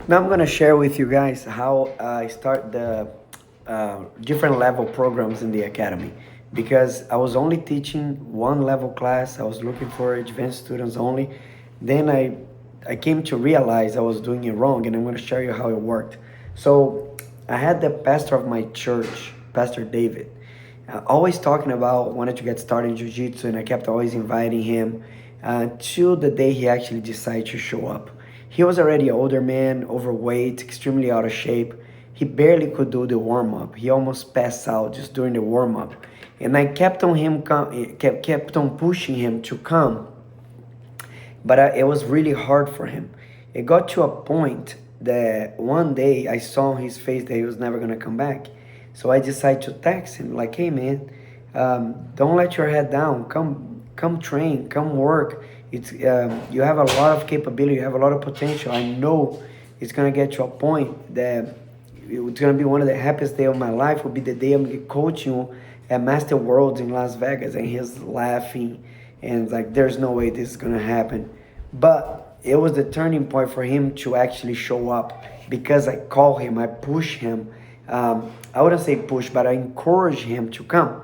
Now I'm gonna share with you guys how I start the different level programs in the academy because I was only teaching one level class. I was looking for advanced students only. Then I came to realize I was doing it wrong, and I'm gonna show you how it worked. So I had the pastor of my church, Pastor David, always talking about wanted to get started in jiu-jitsu, and I kept always inviting him till the day he actually decided to show up. He was already an older man, overweight, extremely out of shape. He barely could do the warm-up. He almost passed out just during the warm-up, and I kept on kept on pushing him to come, but it was really hard for him. It got to a point that one day I saw on his face that he was never gonna come back. So I decided to text him like, "Hey man, don't let your head down. Come train, come work. It's you have a lot of capability, you have a lot of potential. I know it's gonna get to a point that it's gonna be one of the happiest day of my life. Will be the day I'm coaching you at Master Worlds in Las Vegas." And he's laughing and like, "There's no way this is gonna happen." But it was the turning point for him to actually show up because I called him, I pushed him. I wouldn't say push, but I encouraged him to come.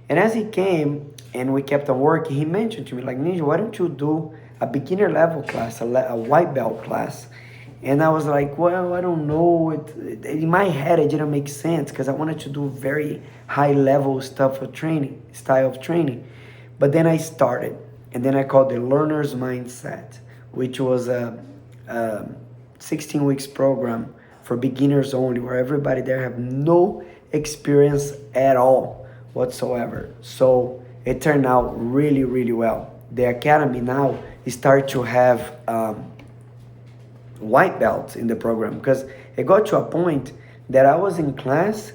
And as he came and we kept on working, he mentioned to me, like, "Ninja, why don't you do a beginner level class, a white belt class?" And I was like, "Well, I don't know. In my head, it didn't make sense because I wanted to do very high level stuff of training, style of training." But then I started, and then I called the Learner's Mindset, which was a 16 weeks program for beginners only, where everybody there have no experience at all whatsoever. So it turned out really, really well. The academy now start to have white belts in the program because it got to a point that I was in class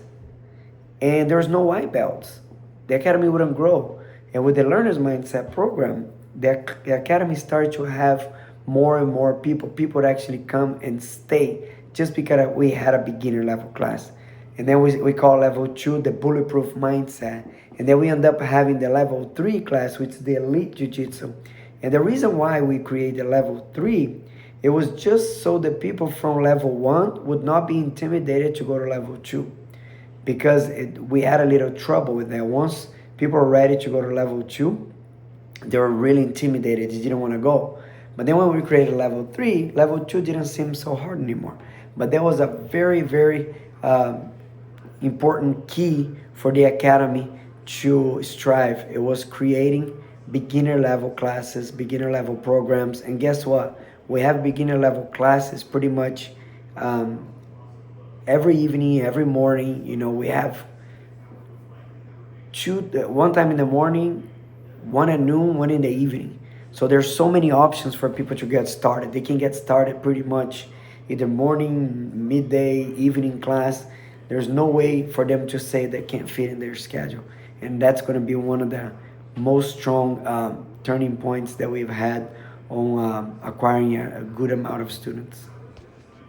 and there was no white belts. The academy wouldn't grow. And with the Learner's Mindset program, the academy started to have more and more people. People would actually come and stay just because we had a beginner level class. And then we call level two the bulletproof mindset. And then we end up having the level three class, which is the elite jiu-jitsu. And the reason why we created level three, it was just so the people from level one would not be intimidated to go to level two because we had a little trouble with that. Once people were ready to go to level two, they were really intimidated. They didn't want to go. But then when we created level two didn't seem so hard anymore. But that was a very, very important key for the academy to strive. It was creating beginner level classes, beginner level programs. And guess what? We have beginner level classes pretty much every evening, every morning. We have one time in the morning, one at noon, one in the evening. So there's so many options for people to get started. They can get started pretty much either morning, midday, evening class. There's no way for them to say they can't fit in their schedule. And that's going to be one of the most strong turning points that we've had on acquiring a good amount of students.